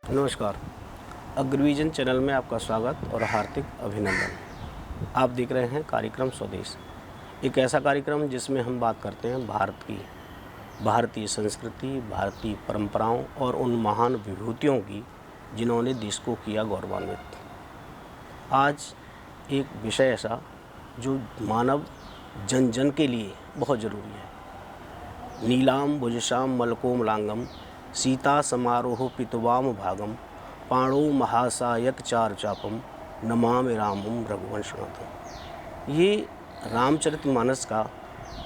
नमस्कार। अग्रविजन चैनल में आपका स्वागत और हार्दिक अभिनंदन। आप देख रहे हैं कार्यक्रम स्वदेश, एक ऐसा कार्यक्रम जिसमें हम बात करते हैं भारत की, भारतीय संस्कृति, भारतीय परंपराओं और उन महान विभूतियों की जिन्होंने देश को किया गौरवान्वित। आज एक विषय ऐसा जो मानव जन जन के लिए बहुत ज़रूरी है। नीलाम भुजशाम मलकोमलांगम सीता समारोह पितवाम भागम पाणो महासायक चार चापम नमामि रामम रघुवंशनाथम। ये रामचरितमानस का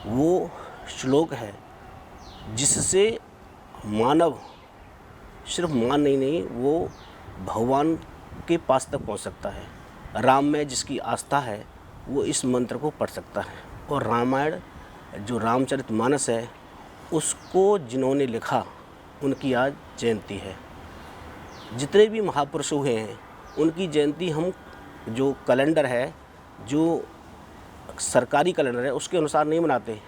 वो श्लोक है जिससे मानव सिर्फ मान नहीं वो भगवान के पास तक पहुंच सकता है। राम में जिसकी आस्था है वो इस मंत्र को पढ़ सकता है। और रामायण जो रामचरितमानस है उसको जिन्होंने लिखा उनकी आज जयंती है। जितने भी महापुरुष हुए हैं उनकी जयंती हम जो कैलेंडर है, जो सरकारी कैलेंडर है, उसके अनुसार नहीं मनाते।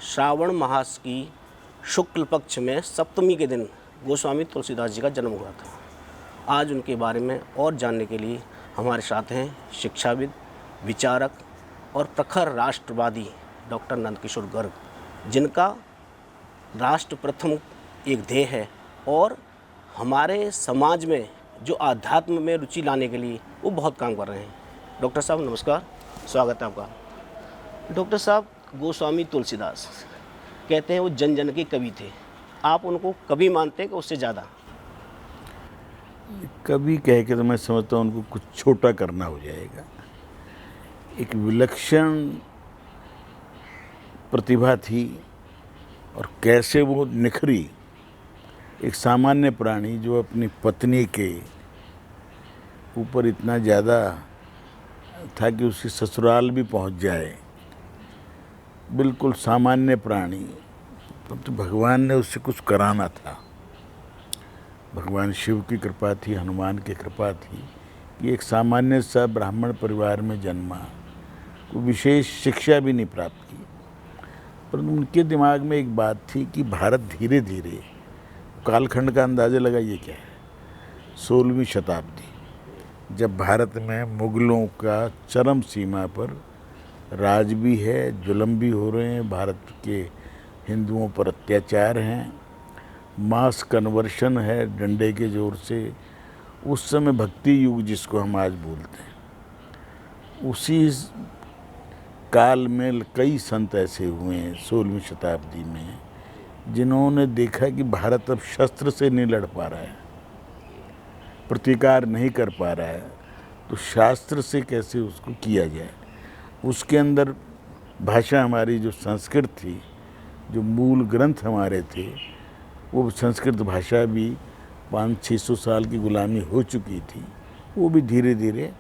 श्रावण मास की शुक्ल पक्ष में सप्तमी के दिन गोस्वामी तुलसीदास जी का जन्म हुआ था। आज उनके बारे में और जानने के लिए हमारे साथ हैं शिक्षाविद, विचारक और प्रखर राष्ट्रवादी डॉक्टर नंदकिशोर गर्ग, जिनका राष्ट्र प्रथम एक ध्येय है और हमारे समाज में जो आध्यात्म में रुचि लाने के लिए वो बहुत काम कर रहे हैं। डॉक्टर साहब नमस्कार, स्वागत है आपका। डॉक्टर साहब, गोस्वामी तुलसीदास कहते हैं वो जन जन के कवि थे। आप उनको कवि मानते हैं कि उससे ज़्यादा? कवि कह के तो मैं समझता हूँ उनको कुछ छोटा करना हो जाएगा। एक विलक्षण प्रतिभा थी और कैसे वो निखरी। एक सामान्य प्राणी जो अपनी पत्नी के ऊपर इतना ज़्यादा था कि उसकी ससुराल भी पहुंच जाए, बिल्कुल सामान्य प्राणी, तो भगवान ने उससे कुछ कराना था। भगवान शिव की कृपा थी, हनुमान की कृपा थी कि एक सामान्य सा ब्राह्मण परिवार में जन्मा, कोई विशेष शिक्षा भी नहीं प्राप्त की, परंतु उनके दिमाग में एक बात थी कि भारत धीरे धीरे, कालखंड का अंदाज़ा लगाइए क्या है, 16वीं शताब्दी, जब भारत में मुग़लों का चरम सीमा पर राज भी है, जुल्म भी हो रहे हैं, भारत के हिंदुओं पर अत्याचार हैं, मास कन्वर्शन है डंडे के जोर से। उस समय भक्ति युग जिसको हम आज बोलते हैं, उसी काल में कई संत ऐसे हुए हैं 16वीं शताब्दी में जिन्होंने देखा कि भारत अब शस्त्र से नहीं लड़ पा रहा है, प्रतिकार नहीं कर पा रहा है, तो शास्त्र से कैसे उसको किया जाए। उसके अंदर भाषा हमारी जो संस्कृत थी, जो मूल ग्रंथ हमारे थे, वो संस्कृत भाषा भी 500-600 साल की गुलामी हो चुकी थी, वो भी धीरे धीरे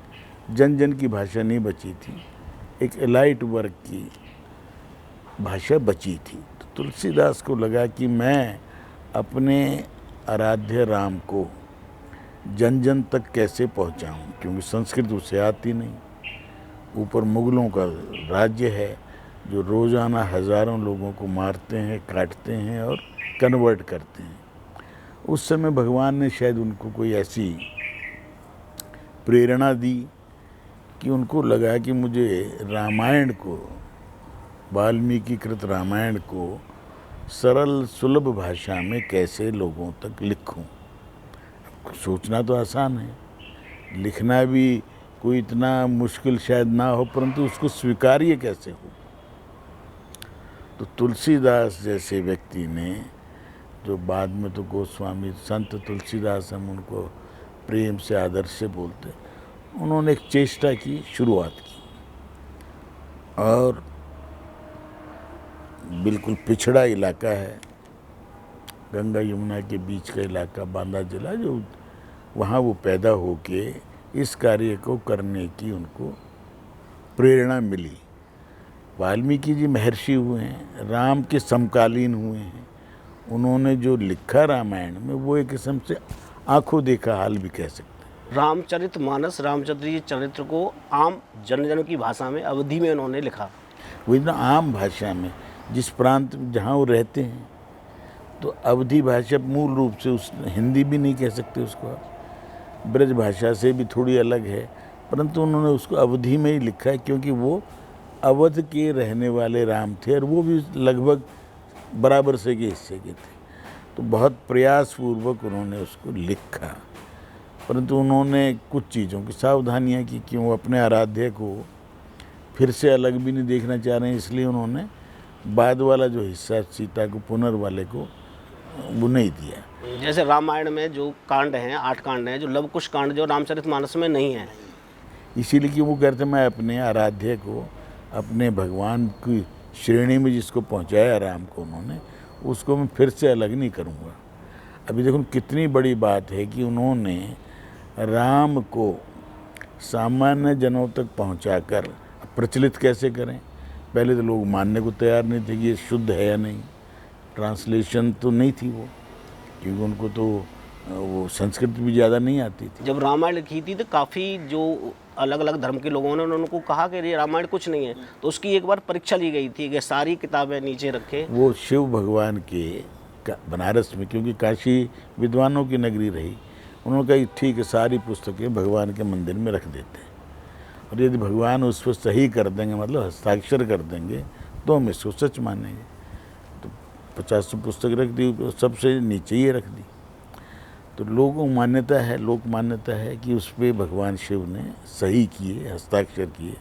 जन जन की भाषा नहीं बची थी, एक एलाइट वर्ग की भाषा बची थी। तो तुलसीदास को लगा कि मैं अपने आराध्य राम को जन जन तक कैसे पहुंचाऊं, क्योंकि संस्कृत उसे आती नहीं, ऊपर मुग़लों का राज्य है जो रोज़ाना हज़ारों लोगों को मारते हैं, काटते हैं और कन्वर्ट करते हैं। उस समय भगवान ने शायद उनको कोई ऐसी प्रेरणा दी कि उनको लगा कि मुझे रामायण को, वाल्मीकि कृत रामायण को सरल सुलभ भाषा में कैसे लोगों तक लिखूं। सोचना तो आसान है, लिखना भी कोई इतना मुश्किल शायद ना हो, परंतु उसको स्वीकार्य कैसे हो। तो तुलसीदास जैसे व्यक्ति ने, जो बाद में तो गोस्वामी संत तुलसीदास हम उनको प्रेम से आदर से बोलते, उन्होंने एक चेष्टा की, शुरुआत की, और बिल्कुल पिछड़ा इलाका है, गंगा यमुना के बीच का इलाका बांदा जिला, जो वहाँ वो पैदा होके इस कार्य को करने की उनको प्रेरणा मिली। वाल्मीकि जी महर्षि हुए हैं, राम के समकालीन हुए हैं, उन्होंने जो लिखा रामायण में वो एक किस्म से आंखों देखा हाल भी कह सकते हैं। रामचरितमानस, रामचंद्र जी चरित्र को आम जन जन की भाषा में, अवधि में उन्होंने लिखा। वो इतना आम भाषा में, जिस प्रांत जहाँ वो रहते हैं तो अवधी भाषा मूल रूप से उस हिंदी भी नहीं कह सकते उसको आप, ब्रज भाषा से भी थोड़ी अलग है, परंतु उन्होंने उसको अवधी में ही लिखा है क्योंकि वो अवध के रहने वाले राम थे और वो भी लगभग बराबर से के हिस्से के थे। तो बहुत प्रयासपूर्वक उन्होंने उसको लिखा, परंतु उन्होंने कुछ चीज़ों की सावधानियां की कि वो अपने आराध्य को फिर से अलग भी नहीं देखना चाह रहे हैं, इसलिए उन्होंने बाद वाला जो हिस्सा सीता को पुनर्वाले को वो नहीं दिया। जैसे रामायण में जो कांड हैं, 8 कांड हैं, जो लव कुश कांड जो रामचरितमानस में नहीं है। इसीलिए कि वो कहते मैं अपने आराध्य को, अपने भगवान की श्रेणी में जिसको पहुंचाया राम को उन्होंने, उसको मैं फिर से अलग नहीं करूंगा। अभी देखो कितनी बड़ी बात है कि उन्होंने राम को सामान्य जनों तक पहुंचाकर प्रचलित कैसे करें। पहले तो लोग मानने को तैयार नहीं थे कि ये शुद्ध है या नहीं, ट्रांसलेशन तो नहीं थी वो, क्योंकि उनको तो वो संस्कृत भी ज़्यादा नहीं आती थी। जब रामायण लिखी थी तो काफ़ी जो अलग अलग धर्म के लोगों ने उनको कहा कि ये रामायण कुछ नहीं है, तो उसकी एक बार परीक्षा ली गई थी कि सारी किताबें नीचे रखे। वो शिव भगवान के बनारस में, क्योंकि काशी विद्वानों की नगरी रही, उन्होंने कहा ठीक है सारी पुस्तकें भगवान के मंदिर में रख देते हैं, और यदि भगवान उस पर सही कर देंगे, मतलब हस्ताक्षर कर देंगे, तो हम इसको सच मानेंगे। तो 50 पुस्तक रख दी, सबसे नीचे ही रख दी। तो लोक मान्यता है कि उस पर भगवान शिव ने सही किए, हस्ताक्षर किए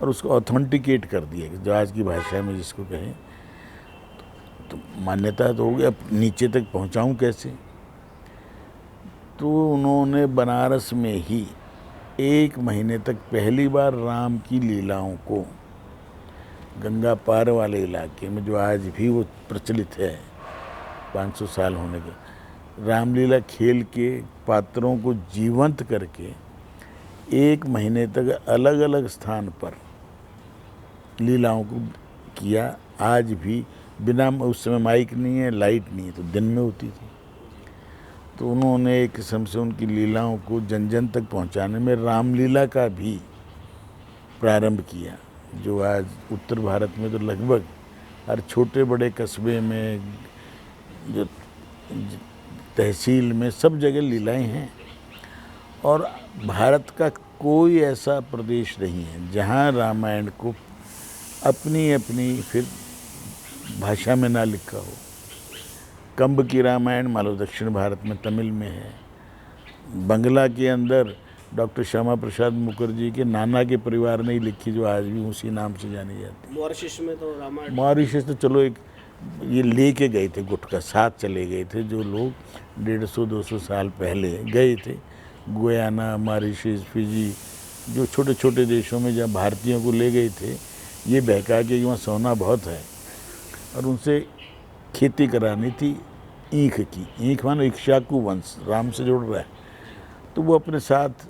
और उसको ऑथेंटिकेट कर दिया, कि जो आज की भाषा में जिसको कहें। तो मान्यता तो हो गया, अब नीचे तक पहुंचाऊं कैसे। तो उन्होंने बनारस में ही 1 महीने तक पहली बार राम की लीलाओं को गंगा पार वाले इलाके में, जो आज भी वो प्रचलित है 500 साल होने के, रामलीला खेल के पात्रों को जीवंत करके 1 महीने तक अलग अलग स्थान पर लीलाओं को किया। आज भी बिना, उस समय माइक नहीं है, लाइट नहीं है, तो दिन में होती थी। तो उन्होंने एक किस्म से उनकी लीलाओं को जन जन तक पहुंचाने में रामलीला का भी प्रारंभ किया, जो आज उत्तर भारत में तो लगभग हर छोटे बड़े कस्बे में, जो तहसील में, सब जगह लीलाएं हैं। और भारत का कोई ऐसा प्रदेश नहीं है जहां रामायण को अपनी अपनी फिर भाषा में ना लिखा हो। कंब की रामायण मान लो दक्षिण भारत में तमिल में है, बंगला के अंदर डॉक्टर श्यामा प्रसाद मुखर्जी के नाना के परिवार ने ही लिखी, जो आज भी उसी नाम से जानी जाती है। मॉरिशस में तो रामायण, मॉरिशस तो चलो एक ये लेके गए थे गुटका, साथ चले गए थे जो लोग 150-200 साल पहले गए थे, गुयाना, मॉरिशस, फिजी, जो छोटे छोटे देशों में जहाँ भारतीयों को ले गए थे, ये बहका के वहाँ सोना बहुत है और उनसे खेती करानी थी ईख की। ईख मानो इक्ष्वाकु वंश, राम से जुड़ रहा है, तो वो अपने साथ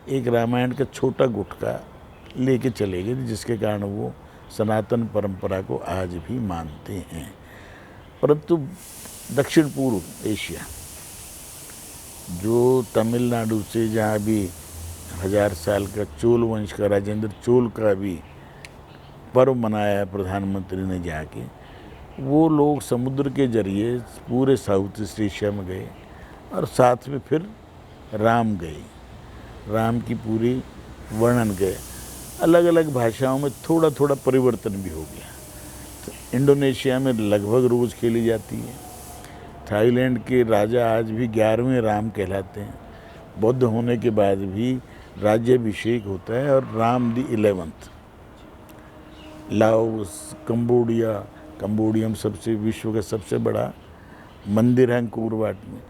एक रामायण का छोटा गुटका लेके चले गए थे, जिसके कारण वो सनातन परंपरा को आज भी मानते हैं। परंतु दक्षिण पूर्व एशिया, जो तमिलनाडु से जहाँ भी 1000 साल का चोल वंश का राजेंद्र चोल का भी पर्व मनाया प्रधानमंत्री ने जाके, वो लोग समुद्र के जरिए पूरे साउथ ईस्ट एशिया में गए और साथ में फिर राम गए, राम की पूरी वर्णन गए। अलग अलग भाषाओं में थोड़ा थोड़ा परिवर्तन भी हो गया। तो इंडोनेशिया में लगभग रोज़ खेली जाती है। थाईलैंड के राजा आज भी 11वें राम कहलाते हैं। बौद्ध होने के बाद भी राज्याभिषेक होता है और राम दी 11th। लाओस, कंबोडियम सबसे विश्व का सबसे बड़ा मंदिर है अंकोर वाट में।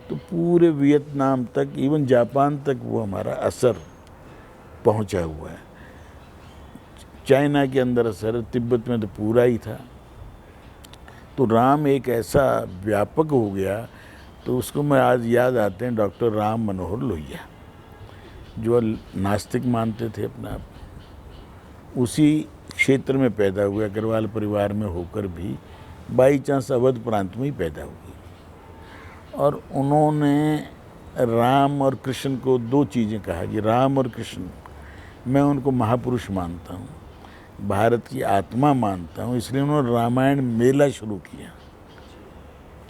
तो पूरे वियतनाम तक, इवन जापान तक वो हमारा असर पहुंचा हुआ है। चाइना के अंदर असर, तिब्बत में तो पूरा ही था। तो राम एक ऐसा व्यापक हो गया, तो उसको मैं आज याद आते हैं डॉक्टर राम मनोहर लोहिया, जो नास्तिक मानते थे अपना आप। उसी क्षेत्र में पैदा हुए, अग्रवाल परिवार में होकर भी बाई चांस अवध प्रांत में ही पैदा हुई। और उन्होंने राम और कृष्ण को 2 चीज़ें कहा कि राम और कृष्ण, मैं उनको महापुरुष मानता हूँ, भारत की आत्मा मानता हूँ, इसलिए उन्होंने रामायण मेला शुरू किया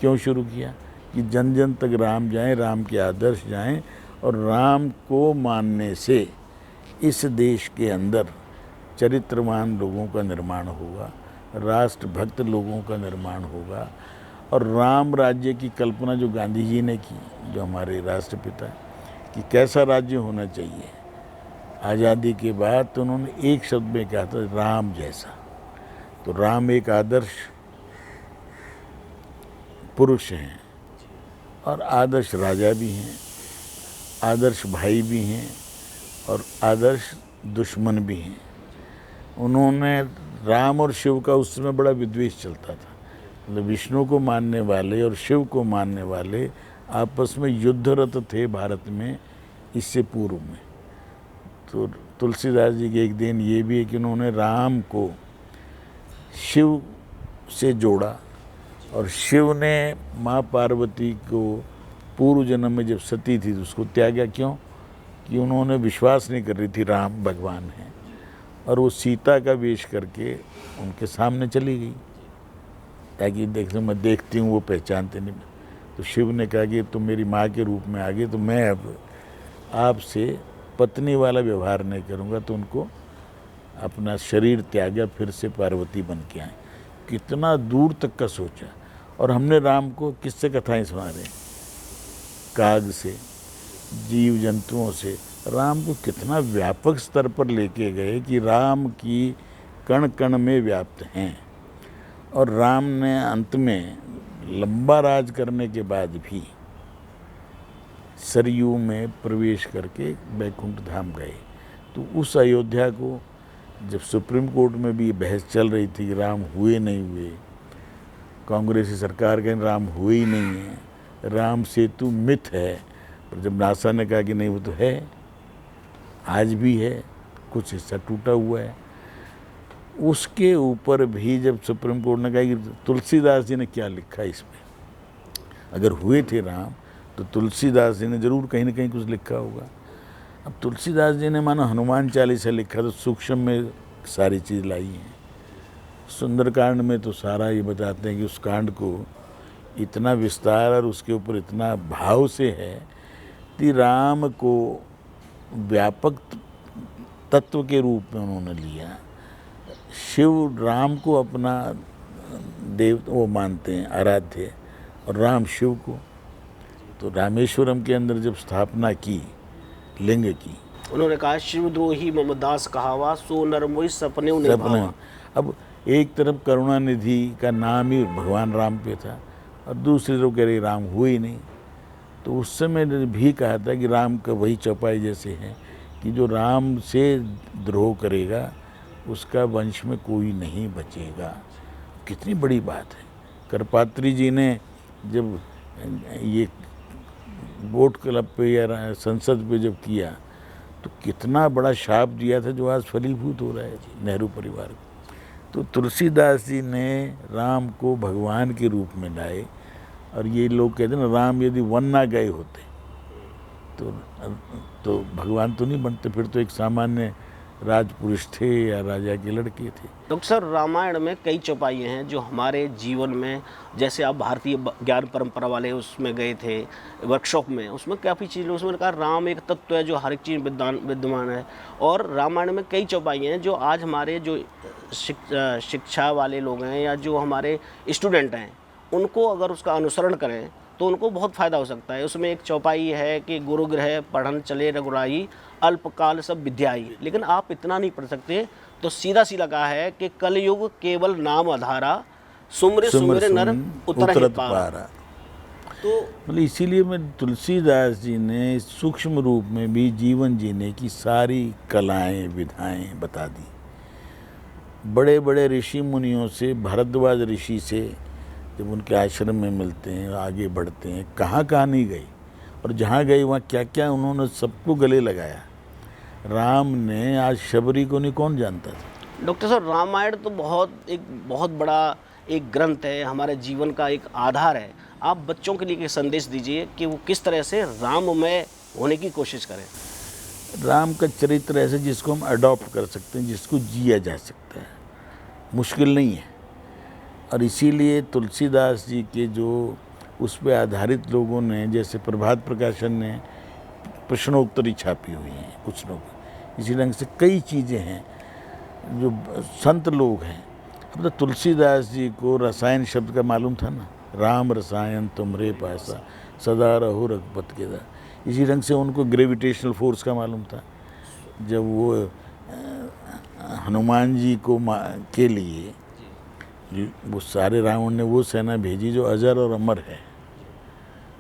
क्यों शुरू किया कि जन जन तक राम जाएं, राम के आदर्श जाएं, और राम को मानने से इस देश के अंदर चरित्रवान लोगों का निर्माण होगा, राष्ट्रभक्त लोगों का निर्माण होगा। और राम राज्य की कल्पना जो गांधी जी ने की, जो हमारे राष्ट्रपिता, कि कैसा राज्य होना चाहिए आज़ादी के बाद, तो उन्होंने एक शब्द में कहा था, राम जैसा। तो राम एक आदर्श पुरुष हैं और आदर्श राजा भी हैं, आदर्श भाई भी हैं और आदर्श दुश्मन भी हैं। उन्होंने राम और शिव का उस समय बड़ा विद्वेष चलता था, मतलब विष्णु को मानने वाले और शिव को मानने वाले आपस में युद्धरत थे भारत में इससे पूर्व में। तो तुलसीदास जी के एक दिन ये भी है कि उन्होंने राम को शिव से जोड़ा, और शिव ने माँ पार्वती को पूर्व जन्म में जब सती थी तो उसको त्यागा। क्यों? कि उन्होंने विश्वास नहीं कर रही थी राम भगवान हैं, और वो सीता का वेश करके उनके सामने चली गई ताकि मैं देखती हूँ वो पहचानते नहीं। तो शिव ने कहा कि तुम मेरी माँ के रूप में आ गए, तो मैं अब आपसे पत्नी वाला व्यवहार नहीं करूँगा। तो उनको अपना शरीर त्यागा, फिर से पार्वती बन के आए। कितना दूर तक का सोचा। और हमने राम को किससे कथाएं सुना रहे, काग से, जीव जंतुओं से। राम को कितना व्यापक स्तर पर लेके गए कि राम की कण कण में व्याप्त हैं। और राम ने अंत में लंबा राज करने के बाद भी सरयू में प्रवेश करके बैकुंठ धाम गए। तो उस अयोध्या को जब सुप्रीम कोर्ट में भी बहस चल रही थी कि राम हुए नहीं हुए, कांग्रेसी सरकार कहीं राम हुए ही नहीं है, राम सेतु मिथ है। पर जब नासा ने कहा कि नहीं वो तो है, आज भी है, कुछ हिस्सा टूटा हुआ है, उसके ऊपर भी जब सुप्रीम कोर्ट ने कहा कि तुलसीदास जी ने क्या लिखा इसमें, अगर हुए थे राम तो तुलसीदास जी ने जरूर कहीं ना कहीं कुछ लिखा होगा। अब तुलसीदास जी ने मानो हनुमान चालीसा लिखा तो सूक्ष्म में सारी चीज़ लाई हैं। सुंदरकांड में तो सारा ये बताते हैं कि उस कांड को इतना विस्तार और उसके ऊपर इतना भाव से है कि राम को व्यापक तत्व के रूप में उन्होंने लिया। शिव राम को अपना देव वो मानते हैं, आराध्य, और राम शिव को। तो रामेश्वरम के अंदर जब स्थापना की लिंग की, उन्होंने कहा शिवद्रोही ममदास कहावा, सो नर मोहि सपने निभावा। अब एक तरफ करुणानिधि का नाम ही भगवान राम पे था और दूसरी तरफ कह रहे राम हुए ही नहीं। तो उस समय भी कहा था कि राम का वही चौपाई जैसे है कि जो राम से द्रोह करेगा उसका वंश में कोई नहीं बचेगा। कितनी बड़ी बात है। करपात्री जी ने जब ये बोट क्लब पे या संसद पे जब किया तो कितना बड़ा शाप दिया था जो आज फलीभूत हो रहा है नेहरू परिवार को। तो तुलसीदास जी ने राम को भगवान के रूप में लाए। और ये लोग कहते हैं ना, राम यदि वन ना गए होते तो भगवान तो नहीं बनते, फिर तो एक सामान्य राजपुरुष थे या राजा के लड़के थे। डॉक्टर सर, रामायण में कई चौपाइयाँ हैं जो हमारे जीवन में, जैसे आप भारतीय ज्ञान परंपरा वाले उसमें गए थे वर्कशॉप में, उसमें काफ़ी चीज़ें उसमें कहा राम एक तत्व है जो हर एक चीज़ विद्यमान है। और रामायण में कई चौपाइयाँ हैं जो आज हमारे जो शिक्षा वाले लोग हैं या जो हमारे स्टूडेंट हैं उनको अगर उसका अनुसरण करें तो उनको बहुत फ़ायदा हो सकता है। उसमें एक चौपाई है कि गुरु गृह पढ़न चले रघुराई, अल्पकाल सब विद्याई। लेकिन आप इतना नहीं पढ़ सकते, तो सीधा सीधा कहा है कि कलयुग केवल नाम आधारा, सुमरे सुमरे नर उतरत पारा। तो मतलब इसीलिए मैं तुलसीदास जी ने सूक्ष्म रूप में भी जीवन जीने की सारी कलाएं विधाएं बता दी। बड़े बड़े ऋषि मुनियों से, भारद्वाज ऋषि से जब उनके आश्रम में मिलते हैं, आगे बढ़ते हैं, कहाँ कहाँ नहीं गए और जहाँ गए वहाँ क्या क्या उन्होंने सबको गले लगाया। राम ने आज शबरी को नहीं कौन जानता था। डॉक्टर साहब, रामायण तो बहुत बड़ा एक ग्रंथ है, हमारे जीवन का एक आधार है। आप बच्चों के लिए एक संदेश दीजिए कि वो किस तरह से राममय होने की कोशिश करें। राम का चरित्र ऐसे जिसको हम अडॉप्ट कर सकते हैं, जिसको जिया जा सकता है, मुश्किल नहीं है। और इसीलिए तुलसीदास जी के जो उस पर आधारित लोगों ने, जैसे प्रभात प्रकाशन ने प्रश्नोत्तरी छापी हुई हैं कुछ लोग। इसी ढंग से कई चीज़ें हैं जो संत लोग हैं। अब तो तुलसीदास जी को रसायन शब्द का मालूम था ना, राम रसायन तुमरे पासा सदा रहो रघुपत के दास। इसी ढंग से उनको ग्रेविटेशनल फोर्स का मालूम था। जब वो हनुमान जी को के लिए वो सारे रावण ने वो सेना भेजी जो अजर और अमर है,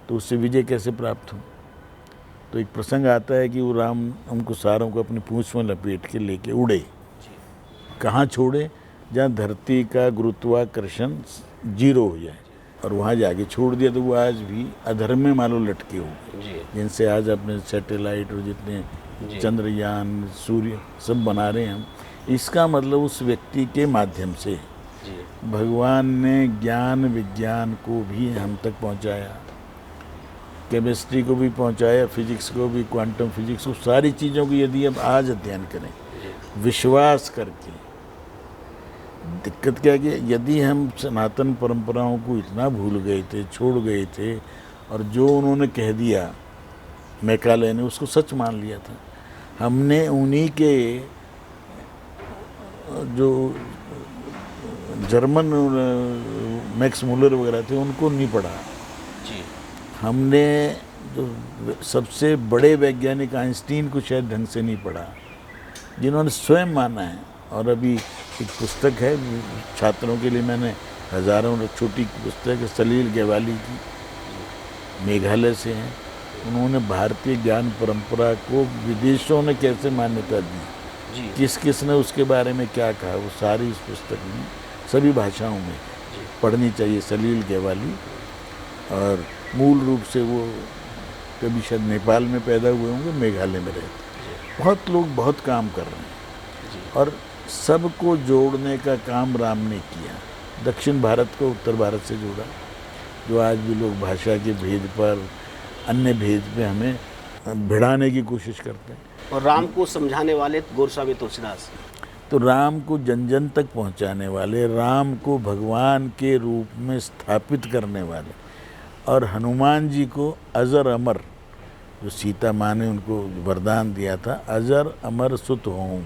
तो उससे विजय कैसे प्राप्त हो। तो एक प्रसंग आता है कि वो राम उनको सारों को अपनी पूंछ में लपेट के लेके उड़े। कहाँ छोड़े? जहाँ धरती का गुरुत्वाकर्षण 0 हो जाए, और वहाँ जाके छोड़ दिया। तो वो आज भी अधर में मानो लटके हो, जिनसे आज अपने सैटेलाइट और जितने चंद्रयान सूर्य सब बना रहे हैं हम। इसका मतलब उस व्यक्ति के माध्यम से भगवान ने ज्ञान विज्ञान को भी हम तक पहुंचाया, केमिस्ट्री को भी पहुंचाया, फिजिक्स को भी, क्वांटम फिजिक्स को, सारी चीज़ों को यदि अब आज अध्ययन करें विश्वास करके। दिक्कत क्या है कि यदि हम सनातन परंपराओं को इतना भूल गए थे, छोड़ गए थे, और जो उन्होंने कह दिया मैकाले ने उसको सच मान लिया था। हमने उन्हीं के जो जर्मन मैक्स मुलर वगैरह थे उनको नहीं पढ़ा। हमने जो सबसे बड़े वैज्ञानिक आइंस्टीन को शायद ढंग से नहीं पढ़ा, जिन्होंने स्वयं माना है। और अभी एक पुस्तक है छात्रों के लिए, मैंने हज़ारों छोटी पुस्तक है, सलील गेवाली की, मेघालय से हैं। उन्होंने भारतीय ज्ञान परंपरा को विदेशों ने कैसे मान्यता दी, किस किस ने उसके बारे में क्या कहा, वो सारी इस पुस्तक में सभी भाषाओं में पढ़नी चाहिए। सलील गेवाली, और मूल रूप से वो कभी शायद नेपाल में पैदा हुए होंगे, मेघालय में रहते। बहुत लोग बहुत काम कर रहे हैं, और सबको जोड़ने का काम राम ने किया। दक्षिण भारत को उत्तर भारत से जोड़ा, जो आज भी लोग भाषा के भेद पर, अन्य भेद पे हमें भिड़ाने की कोशिश करते हैं। और राम को समझाने वाले गोस्वामी तुलसीदास, तो राम को जन जन तक पहुंचाने वाले, राम को भगवान के रूप में स्थापित करने वाले, और हनुमान जी को अजर अमर, जो सीता माँ ने उनको वरदान दिया था, अजर अमर सुत हों।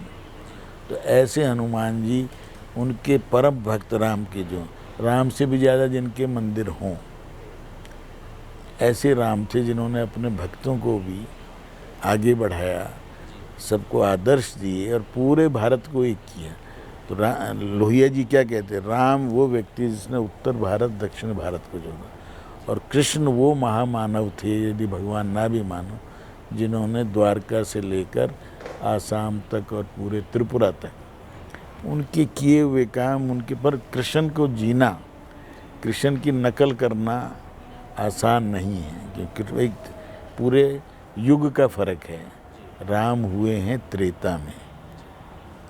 तो ऐसे हनुमान जी उनके परम भक्त राम के, जो राम से भी ज़्यादा जिनके मंदिर हों, ऐसे राम थे जिन्होंने अपने भक्तों को भी आगे बढ़ाया, सबको आदर्श दिए और पूरे भारत को एक किया। तो लोहिया जी क्या कहते हैं, राम वो व्यक्ति जिसने उत्तर भारत दक्षिण भारत को जोड़ा, और कृष्ण वो महामानव थे, यदि भगवान ना भी मानो, जिन्होंने द्वारका से लेकर आसाम तक और पूरे त्रिपुरा तक उनके किए हुए काम, उनके पर कृष्ण को जीना, कृष्ण की नकल करना आसान नहीं है, क्योंकि एक पूरे युग का फर्क है। राम हुए हैं त्रेता में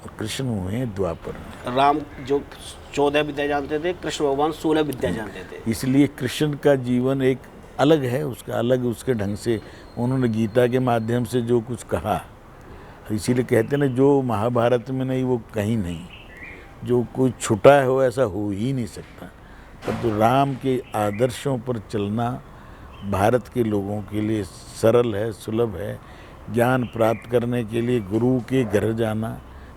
और कृष्ण हुए हैं द्वापर में। राम जो 14 विद्या जानते थे, कृष्ण भगवान 16 विद्या जानते थे। इसलिए कृष्ण का जीवन एक अलग है, उसका अलग उसके ढंग से उन्होंने गीता के माध्यम से जो कुछ कहा, इसीलिए कहते हैं ना, जो महाभारत में नहीं वो कहीं नहीं, जो कोई छुटा हो ऐसा हो ही नहीं सकता। तो राम के आदर्शों पर चलना भारत के लोगों के लिए सरल है, सुलभ है। ज्ञान प्राप्त करने के लिए गुरु के घर जाना,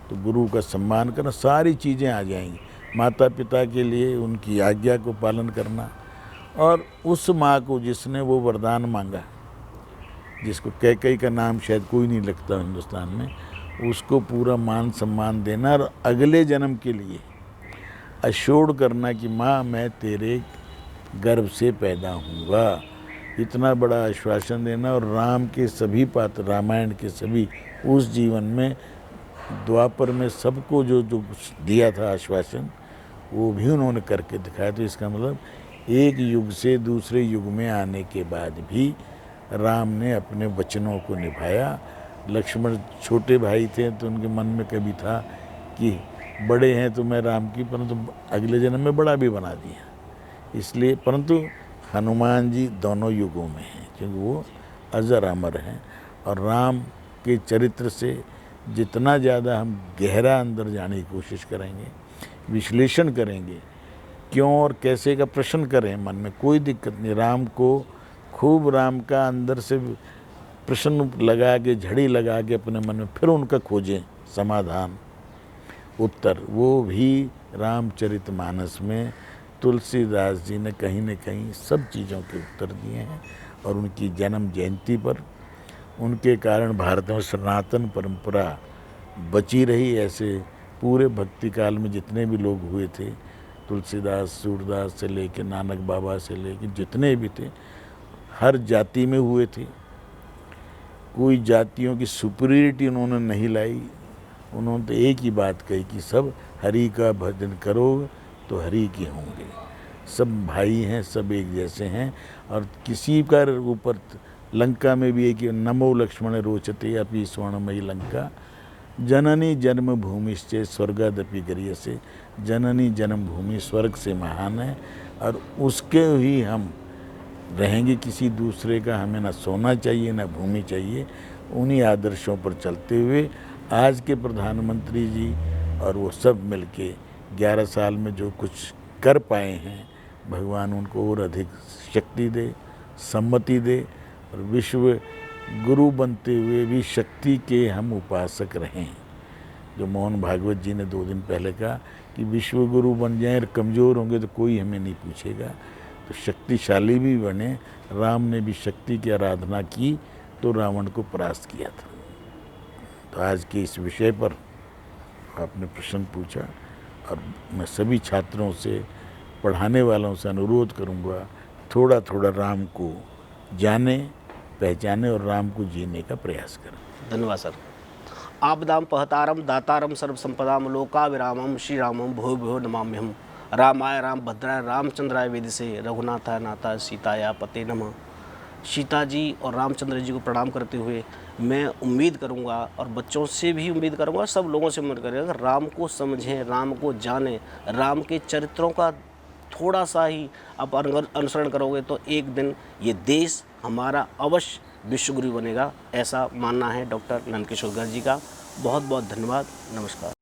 तो गुरु का सम्मान करना, सारी चीज़ें आ जाएंगी। माता पिता के लिए उनकी आज्ञा को पालन करना, और उस माँ को जिसने वो वरदान मांगा, जिसको कैकेयी का नाम शायद कोई नहीं लगता हिंदुस्तान में, उसको पूरा मान सम्मान देना, और अगले जन्म के लिए अश्योर्ड करना कि माँ मैं तेरे गर्भ से पैदा हूँगा, इतना बड़ा आश्वासन देना। और राम के सभी पात्र, रामायण के सभी, उस जीवन में द्वापर में सबको जो जो दिया था आश्वासन, वो भी उन्होंने करके दिखाया। तो इसका मतलब एक युग से दूसरे युग में आने के बाद भी राम ने अपने वचनों को निभाया। लक्ष्मण छोटे भाई थे, तो उनके मन में कभी था कि बड़े हैं तो मैं राम की, परंतु अगले जन्म में बड़ा भी बना दिया। इसलिए परंतु हनुमान जी दोनों युगों में हैं, क्योंकि वो अजर अमर हैं। और राम के चरित्र से जितना ज़्यादा हम गहरा अंदर जाने की कोशिश करेंगे, विश्लेषण करेंगे, क्यों और कैसे का प्रश्न करें मन में, कोई दिक्कत नहीं। राम को खूब राम का अंदर से प्रश्न लगा के, झड़ी लगा के अपने मन में, फिर उनका खोजें समाधान, उत्तर। वो भी रामचरितमानस में तुलसीदास जी ने कहीं न कहीं सब चीज़ों के उत्तर दिए हैं। और उनकी जन्म जयंती पर उनके कारण भारत में सनातन परंपरा बची रही। ऐसे पूरे भक्ति काल में जितने भी लोग हुए थे, तुलसीदास, सूरदास से लेके नानक बाबा से लेके जितने भी थे, हर जाति में हुए थे। कोई जातियों की सुपीरियरिटी उन्होंने नहीं लाई। उन्होंने तो एक ही बात कही कि सब हरि का भजन करो तो हरि के होंगे। सब भाई हैं, सब एक जैसे हैं। और किसी का ऊपर, लंका में भी एक नमो लक्ष्मण रोचते अपि स्वर्णमयी लंका, जननी जन्मभूमिश्चे स्वर्गादपि गरीयसे। जननी जन्मभूमि स्वर्ग से महान है, और उसके ही हम रहेंगे। किसी दूसरे का हमें ना सोना चाहिए, ना भूमि चाहिए। उन्हीं आदर्शों पर चलते हुए आज के प्रधानमंत्री जी और वो सब मिलके 11 साल में जो कुछ कर पाए हैं, भगवान उनको और अधिक शक्ति दे, सम्मति दे, और विश्व गुरु बनते हुए भी शक्ति के हम उपासक रहें। जो मोहन भागवत जी ने 2 दिन पहले कहा कि विश्व गुरु बन जाएं और कमज़ोर होंगे तो कोई हमें नहीं पूछेगा, तो शक्तिशाली भी बने। राम ने भी शक्ति की आराधना की तो रावण को परास्त किया था। तो आज के इस विषय पर आपने प्रश्न पूछा, और मैं सभी छात्रों से, पढ़ाने वालों से अनुरोध करूंगा, थोड़ा थोड़ा राम को जाने, पहचाने और राम को जीने का प्रयास करें। धन्यवाद सर। आपदाम पहतारम दातारम सर्वसंपदाम लोकाविरामम श्री रामम भो भो नमाम्यहम्। रामाय रामभद्राय रामचंद्राय वेदसे रघुनाथाय नाथाय सीताया पते नमः। सीता जी और रामचंद्र जी को प्रणाम करते हुए मैं उम्मीद करूंगा, और बच्चों से भी उम्मीद करूंगा, सब लोगों से उम्मीद करेंगे, राम को समझें, राम को जानें, राम के चरित्रों का थोड़ा सा ही आप अनुसरण करोगे तो एक दिन ये देश हमारा अवश्य विश्वगुरु बनेगा। ऐसा मानना है डॉक्टर नंदकिशोर गर्ग जी का। बहुत बहुत धन्यवाद। नमस्कार।